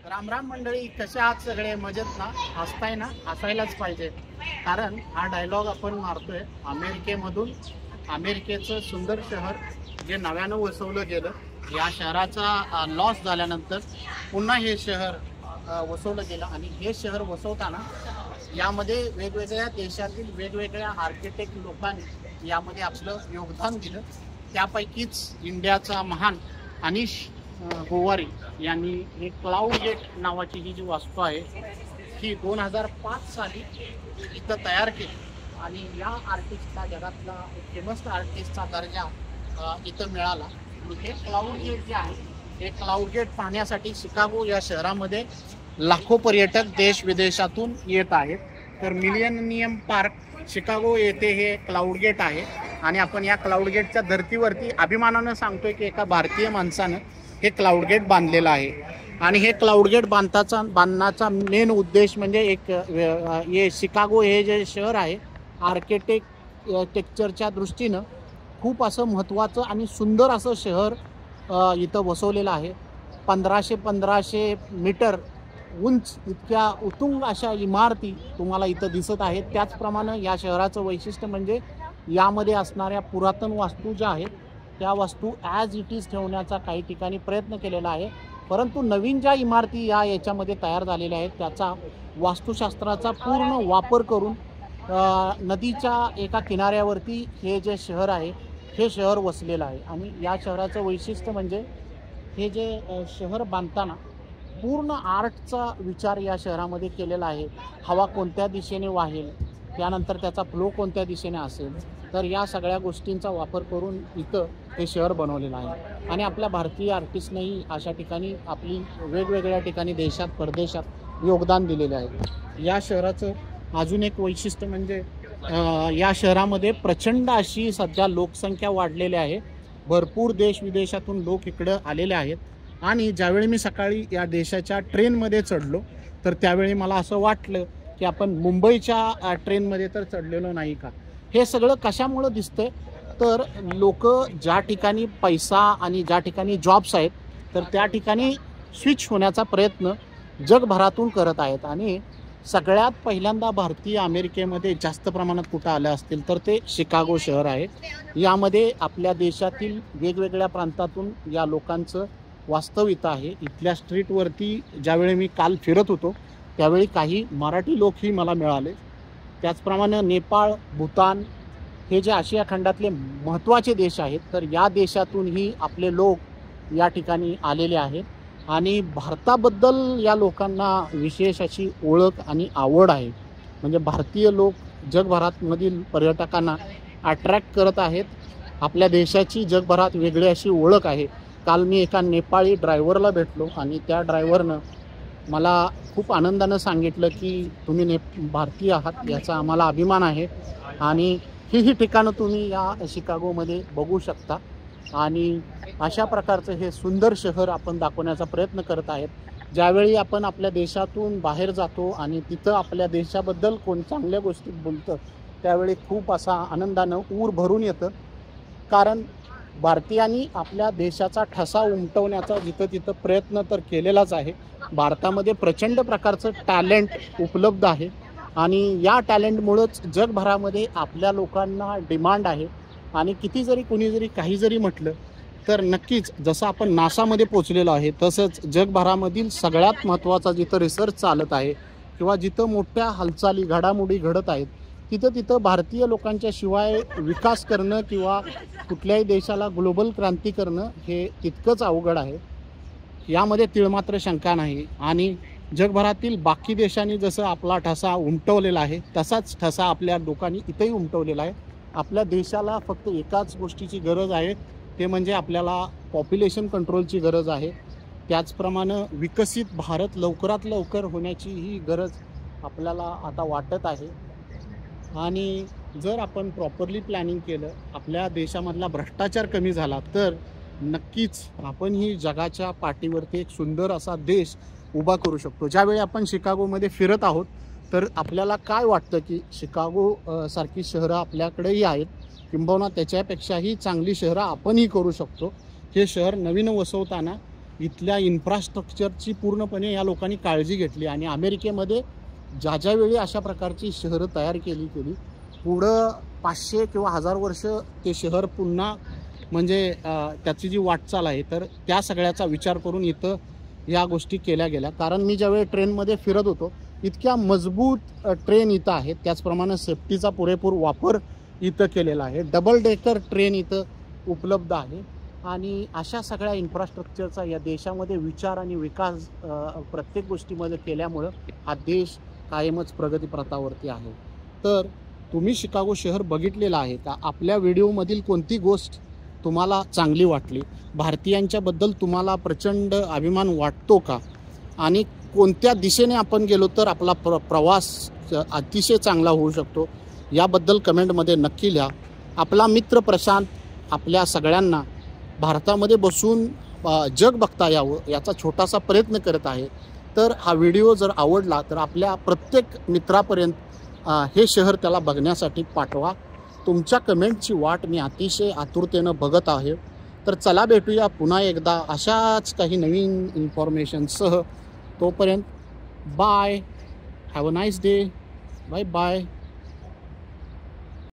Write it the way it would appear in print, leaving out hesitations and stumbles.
राम राम मंडळी, कसे आहात सगळे? मजेत ना? हसताय ना? हसायलाच पाहिजे, कारण हा डायलॉग आपण मारतोय अमेरिकेमधून. अमेरिकेचं सुंदर शहर जे नव्यानं वसवलं गेलं, या शहराचा लॉस झाल्यानंतर पुन्हा हे शहर वसवलं गेलं. आणि हे शहर वसवताना यामध्ये वेगवेगळ्या देशातील वेगवेगळ्या आर्किटेक्ट लोकांनी यामध्ये आपलं योगदान दिलं. त्यापैकीच इंडियाचा महान अनिश गोवारी यांनी एक क्लाउड गेट नावाची ही जी वास्तू आहे ही 2005 साली इथं तयार केली. आणि या आर्टिस्टला जगातला फेमस आर्टिस्टचा दर्जा इथं मिळाला. हे क्लाउड गेट जे आहे हे क्लाउड गेट पाहण्यासाठी शिकागो या शहरामध्ये लाखो पर्यटक देश विदेशातून येत आहेत. तर मिलेनियम पार्क शिकागो येथे हे क्लाउड गेट आहे. आणि आपण या क्लाउड गेटच्या धर्तीवरती अभिमानानं सांगतोय की एका भारतीय माणसानं हे क्लाउड गेट बांधलेलं आहे. आणि हे क्लाउड गेट बांधण्याचा मेन उद्देश म्हणजे हे शिकागो हे जे शहर आहे आर्किटेक्चरच्या दृष्टीनं खूप असं महत्त्वाचं आणि सुंदर असं शहर इथं वसवलेलं आहे. 1500 मीटर उंच इतक्या उत्तुंग अशा इमारती तुम्हाला इथं दिसत आहेत. त्याचप्रमाणे या शहराचं वैशिष्ट्य म्हणजे यामध्ये असणाऱ्या पुरातन वास्तू ज्या आहेत त्या वस्तू ॲज इट इज ठेवण्याचा काही ठिकाणी प्रयत्न केलेला आहे. परंतु नवीन ज्या इमारती याच्यामध्ये तयार झालेल्या आहेत त्याचा वास्तुशास्त्राचा पूर्ण वापर करून नदीच्या एका किनाऱ्यावरती हे जे शहर आहे हे शहर वसलेलं आहे. आणि या शहराचं वैशिष्ट्य म्हणजे हे जे शहर बांधताना पूर्ण आर्टचा विचार या शहरामध्ये केलेला आहे. हवा कोणत्या दिशेने वाहेल, त्यानंतर त्याचा फ्लो कोणत्या दिशेने असेल, तर या सगळ्या गोष्टींचा वापर करून इथं हे शहर बनवलेलं आहे. आणि आपल्या भारतीय आर्टिस्टनेही अशा ठिकाणी आपली वेगवेगळ्या ठिकाणी देशात परदेशात योगदान दिलेले आहे. या शहराचं अजून एक वैशिष्ट्य म्हणजे या शहरामध्ये प्रचंड अशी सध्या लोकसंख्या वाढलेली आहे. भरपूर देश विदेशातून लोक इकडं आलेले आहेत. आणि ज्यावेळी मी सकाळी या देशाच्या ट्रेनमध्ये चढलो तर त्यावेळी मला असं वाटलं की आपण मुंबईच्या ट्रेनमध्ये तर चढलेलो नाही का. हे सगळं कशामुळं दिसतंय तर लोक ज्या ठिकाणी पैसा आणि ज्या ठिकाणी जॉब्स आहेत तर त्या ठिकाणी स्विच होण्याचा प्रयत्न जगभरातून करत आहेत. आणि सगळ्यात पहिल्यांदा भारतीय अमेरिकेमध्ये जास्त प्रमाणात कुठं आलं असतील तर ते शिकागो शहर आहे. यामध्ये आपल्या देशातील वेगवेगळ्या प्रांतातून या लोकांचं वास्तव इथं आहे. इथल्या स्ट्रीटवरती ज्यावेळी मी काल फिरत होतो त्यावेळी काही मराठी लोकही मला मिळाले. त्याचप्रमाणे नेपाळ, भूतान हे जे आशिया खंडातले महत्त्वाचे देश आहेत तर या देशातूनही आपले लोक या ठिकाणी आलेले आहेत. आणि भारताबद्दल या लोकांना विशेष अशी ओळख आणि आवड आहे. म्हणजे भारतीय लोक जगभरामधील पर्यटकांना अट्रॅक्ट करत आहेत. आपल्या देशाची जगभरात वेगळी अशी ओळख आहे. काल मी एका नेपाळी ड्रायव्हरला भेटलो आणि त्या ड्रायव्हरनं मला खूप आनंदानं सांगितलं की तुम्ही भारतीय आहात याचा आम्हाला अभिमान आहे. आणि ही ठिकाणं तुम्ही या शिकागोमध्ये बघू शकता. आणि अशा प्रकारचं हे सुंदर शहर आपण दाखवण्याचा प्रयत्न करत आहेत. ज्यावेळी आपण आपल्या देशातून बाहेर जातो आणि तिथं आपल्या देशाबद्दल कोण चांगल्या गोष्टी बोलतं त्यावेळी खूप असा आनंदानं ऊर भरून येतं. कारण भारतीयांनी आपल्या देशाचा ठसा उमटवण्याचा जिथं तिथं प्रयत्न तर केलेलाच आहे. भारतामध्ये प्रचंड प्रकारचं टॅलेंट उपलब्ध आहे आणि या टॅलेंटमुळंच जगभरामध्ये आपल्या लोकांना डिमांड आहे. आणि किती जरी कुणी जरी काही जरी म्हटलं तर नक्कीच जसं आपण नासामध्ये पोचलेलो आहे तसंच जगभरामधील सगळ्यात महत्त्वाचा जिथं रिसर्च चालत आहे किंवा जिथं मोठ्या हालचाली घडामोडी घडत आहेत तिथं भारतीय लोकांच्या शिवाय विकास करणं किंवा कुठल्याही देशाला ग्लोबल क्रांती करणं हे तितकंच अवघड आहे. यामध्ये तिळमात्र शंका नाही. आणि जगभरातील बाकी देशांनी जसं आपला ठसा उमटवलेला आहे तसाच ठसा आपल्या लोकांनी इथंही उमटवलेला आहे. आपल्या देशाला फक्त एकाच गोष्टीची गरज आहे, ते म्हणजे आपल्याला पॉप्युलेशन कंट्रोलची गरज आहे. त्याचप्रमाणे विकसित भारत लवकरात लवकर होण्याची ही गरज आपल्याला आता वाटत आहे. आणि जर आपण प्रॉपरली प्लॅनिंग केलं, आपल्या देशामधला भ्रष्टाचार कमी झाला तर नक्कीच आपण ही जगाच्या पाठीवरती एक सुंदर असा देश उभा करू शकतो. ज्यावेळी आपण शिकागोमध्ये फिरत आहोत तर आपल्याला काय वाटतं की शिकागो सारखी शहरं आपल्याकडेही आहेत, किंबहुना त्याच्यापेक्षाही चांगली शहरं आपणही करू शकतो. हे शहर नवीन वसवताना इथल्या इन्फ्रास्ट्रक्चरची पूर्णपणे या लोकांनी काळजी घेतली आणि अमेरिकेमध्ये ज्या वेळी अशा प्रकारची शहरं तयार केली पुढं 500 किंवा 1000 वर्ष ते शहर पुन्हा म्हणजे त्याची जी वाटचाल आहे तर त्या सगळ्याचा विचार करून इथं या गोष्टी केल्या गेल्या. कारण मी ज्यावेळी ट्रेनमध्ये फिरत होतो इतक्या मजबूत ट्रेन इथं आहेत, त्याचप्रमाणे सेफ्टीचा पुरेपूर वापर इथं केलेला आहे. डबल डेकर ट्रेन इथं उपलब्ध आहे आणि अशा सगळ्या इन्फ्रास्ट्रक्चरचा या देशामध्ये विचार आणि विकास प्रत्येक गोष्टीमध्ये केल्यामुळं हा देश कायमच प्रगतीपथावरती आहे. तर तुम्ही शिकागो शहर बघितलेलं आहे का? आपल्या व्हिडिओमधील कोणती गोष्ट तुम्हाला चांगली वाटली? भारतीयांच्याबद्दल तुम्हाला प्रचंड अभिमान वाटतो का? आणि कोणत्या दिशेने आपण गेलो तर आपला प्रवास अतिशय चांगला होऊ शकतो याबद्दल कमेंटमध्ये नक्की लिहा. आपला मित्र प्रशांत आपल्या सगळ्यांना भारतामध्ये बसून जग बघता यावं याचा छोटासा प्रयत्न करत आहे. तर हा व्हिडिओ जर आवडला तर आपल्या प्रत्येक मित्रापर्यंत हे शहर त्याला बघण्यासाठी पाठवा. तुमच्या कमेंटची वाट मी अतिशय आतुरतेनं बघत आहे. तर चला भेटूया पुन्हा एकदा अशाच काही नवीन इन्फॉर्मेशनसह. तोपर्यंत bye, have a nice day, bye bye.